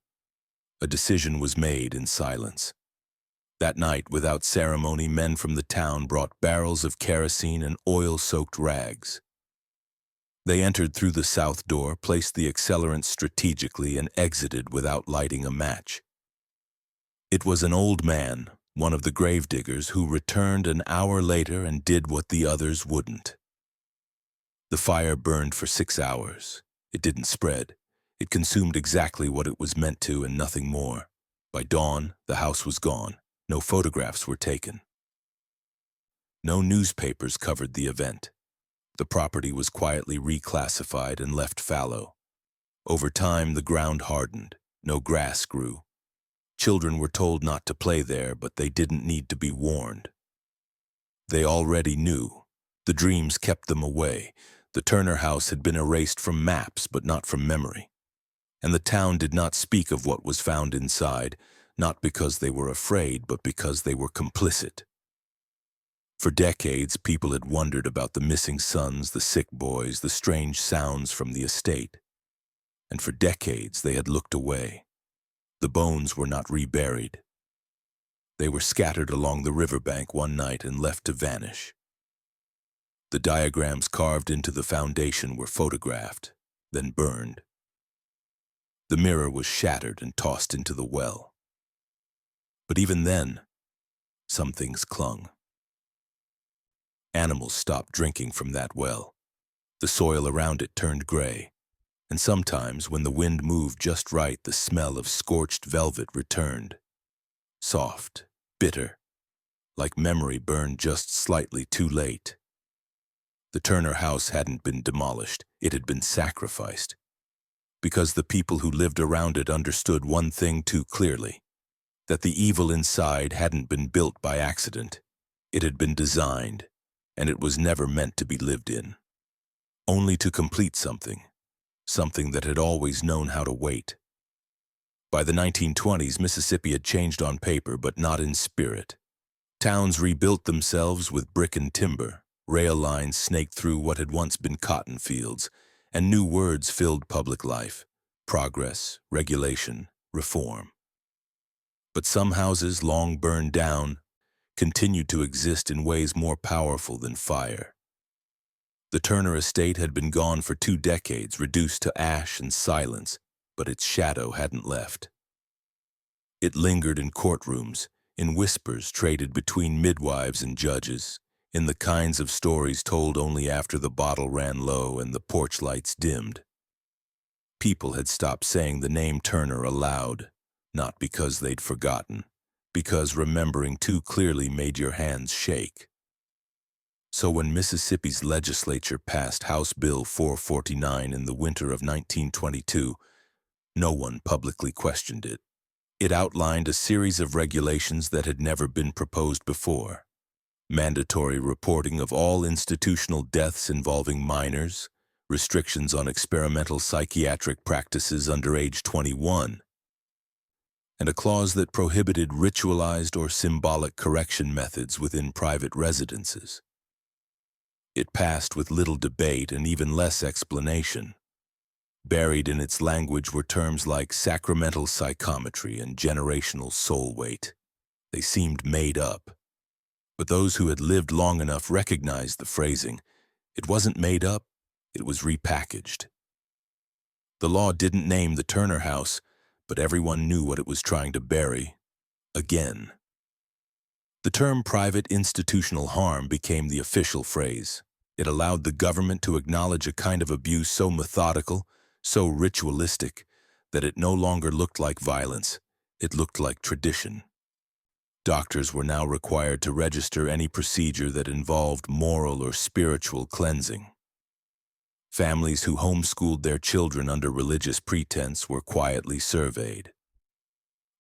A decision was made in silence. That night, without ceremony, men from the town brought barrels of kerosene and oil-soaked rags. They entered through the south door, placed the accelerant strategically, and exited without lighting a match. It was an old man, one of the gravediggers who returned an hour later and did what the others wouldn't. The fire burned for 6 hours. It didn't spread. It consumed exactly what it was meant to and nothing more. By dawn, the house was gone. No photographs were taken. No newspapers covered the event. The property was quietly reclassified and left fallow. Over time, the ground hardened. No grass grew. Children were told not to play there, but they didn't need to be warned. They already knew. The dreams kept them away. The Turner house had been erased from maps, but not from memory. And the town did not speak of what was found inside, not because they were afraid, but because they were complicit. For decades, people had wondered about the missing sons, the sick boys, the strange sounds from the estate. And for decades, they had looked away. The bones were not reburied. They were scattered along the riverbank one night and left to vanish. The diagrams carved into the foundation were photographed, then burned. The mirror was shattered and tossed into the well. But even then, some things clung. Animals stopped drinking from that well. The soil around it turned gray, and sometimes when the wind moved just right, the smell of scorched velvet returned. Soft, bitter, like memory burned just slightly too late. The Turner house hadn't been demolished, it had been sacrificed. Because the people who lived around it understood one thing too clearly, that the evil inside hadn't been built by accident. It had been designed, and it was never meant to be lived in. Only to complete something that had always known how to wait. By the 1920s, Mississippi had changed on paper, but not in spirit. Towns rebuilt themselves with brick and timber. Rail lines snaked through what had once been cotton fields, and new words filled public life: progress, regulation, reform. But some houses, long burned down, continued to exist in ways more powerful than fire. The Turner estate had been gone for 2 decades, reduced to ash and silence, but its shadow hadn't left. It lingered in courtrooms, in whispers traded between midwives and judges, in the kinds of stories told only after the bottle ran low and the porch lights dimmed. People had stopped saying the name Turner aloud, not because they'd forgotten, because remembering too clearly made your hands shake. So when Mississippi's legislature passed House Bill 449 in the winter of 1922, no one publicly questioned it. It outlined a series of regulations that had never been proposed before. Mandatory reporting of all institutional deaths involving minors, restrictions on experimental psychiatric practices under age 21, and a clause that prohibited ritualized or symbolic correction methods within private residences. It passed with little debate and even less explanation. Buried in its language were terms like sacramental psychometry and generational soul weight. They seemed made up. But those who had lived long enough recognized the phrasing. It wasn't made up, it was repackaged. The law didn't name the Turner house, but everyone knew what it was trying to bury. Again. The term private institutional harm became the official phrase. It allowed the government to acknowledge a kind of abuse so methodical, so ritualistic, that it no longer looked like violence, it looked like tradition. Doctors were now required to register any procedure that involved moral or spiritual cleansing. Families who homeschooled their children under religious pretense were quietly surveyed.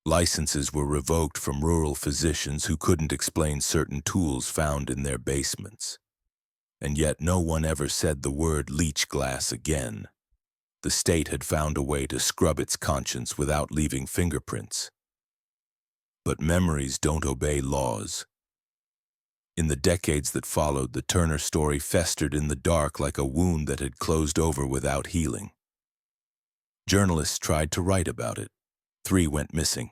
Licenses were revoked from rural physicians who couldn't explain certain tools found in their basements. And yet no one ever said the word leech glass again. The state had found a way to scrub its conscience without leaving fingerprints. But memories don't obey laws. In the decades that followed, the Turner story festered in the dark like a wound that had closed over without healing. Journalists tried to write about it. 3 went missing.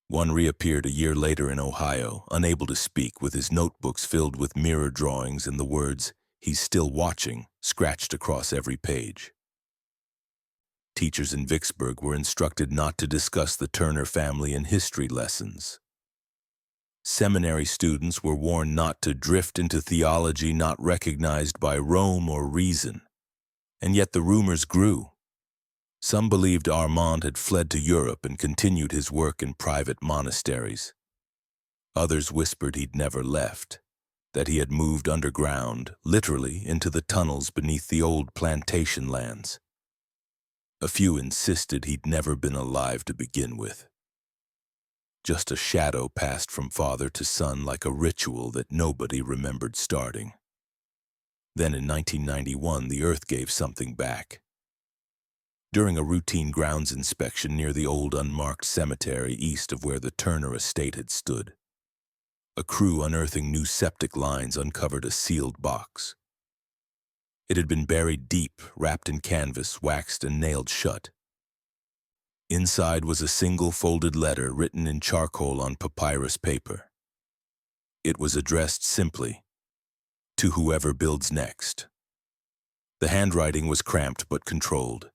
One reappeared a year later in Ohio, unable to speak, with his notebooks filled with mirror drawings and the words, "He's still watching," scratched across every page. Teachers in Vicksburg were instructed not to discuss the Turner family in history lessons. Seminary students were warned not to drift into theology not recognized by Rome or reason. And yet the rumors grew. Some believed Armand had fled to Europe and continued his work in private monasteries. Others whispered he'd never left, that he had moved underground, literally into the tunnels beneath the old plantation lands. A few insisted he'd never been alive to begin with. Just a shadow passed from father to son like a ritual that nobody remembered starting. Then in 1991, the earth gave something back. During a routine grounds inspection near the old unmarked cemetery east of where the Turner estate had stood, a crew unearthing new septic lines uncovered a sealed box. It had been buried deep, wrapped in canvas, waxed and nailed shut. Inside was a single folded letter written in charcoal on papyrus paper. It was addressed simply, "To whoever builds next." The handwriting was cramped but controlled.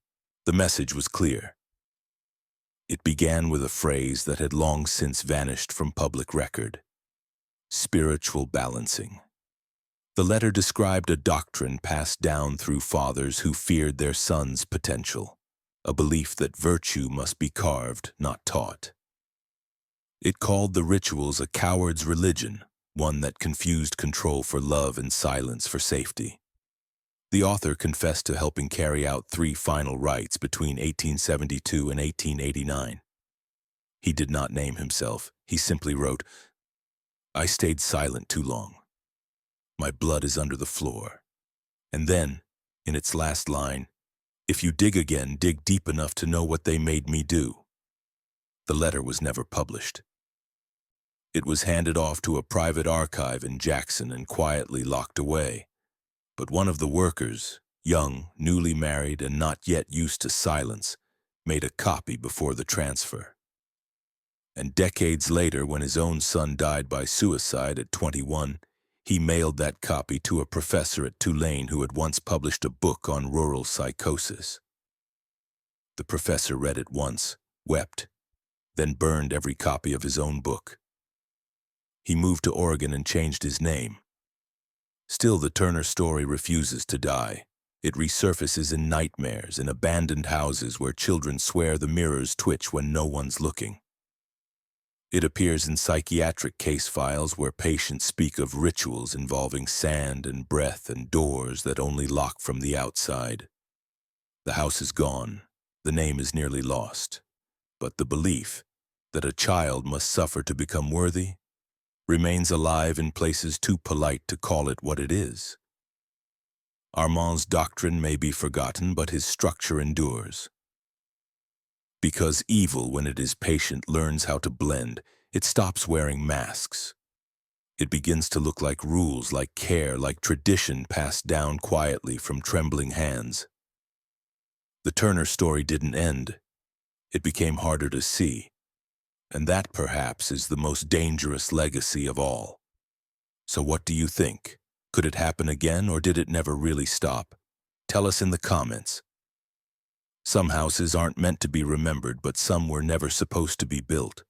The message was clear. It began with a phrase that had long since vanished from public record: spiritual balancing. The letter described a doctrine passed down through fathers who feared their sons' potential, a belief that virtue must be carved, not taught. It called the rituals a coward's religion, one that confused control for love and silence for safety. The author confessed to helping carry out 3 final rites between 1872 and 1889. He did not name himself. He simply wrote, "I stayed silent too long. My blood is under the floor." And then, in its last line, "If you dig again, dig deep enough to know what they made me do." The letter was never published. It was handed off to a private archive in Jackson and quietly locked away. But one of the workers, young, newly married, and not yet used to silence, made a copy before the transfer. And decades later, when his own son died by suicide at 21, he mailed that copy to a professor at Tulane who had once published a book on rural psychosis. The professor read it once, wept, then burned every copy of his own book. He moved to Oregon and changed his name. Still, the Turner story refuses to die. It resurfaces in nightmares, in abandoned houses where children swear the mirrors twitch when no one's looking. It appears in psychiatric case files where patients speak of rituals involving sand and breath and doors that only lock from the outside. The house is gone. The name is nearly lost. But the belief that a child must suffer to become worthy remains alive in places too polite to call it what it is. Armand's doctrine may be forgotten, but his structure endures. Because evil, when it is patient, learns how to blend, it stops wearing masks. It begins to look like rules, like care, like tradition passed down quietly from trembling hands. The Turner story didn't end. It became harder to see. And that, perhaps, is the most dangerous legacy of all. So what do you think? Could it happen again, or did it never really stop? Tell us in the comments. Some houses aren't meant to be remembered, but some were never supposed to be built.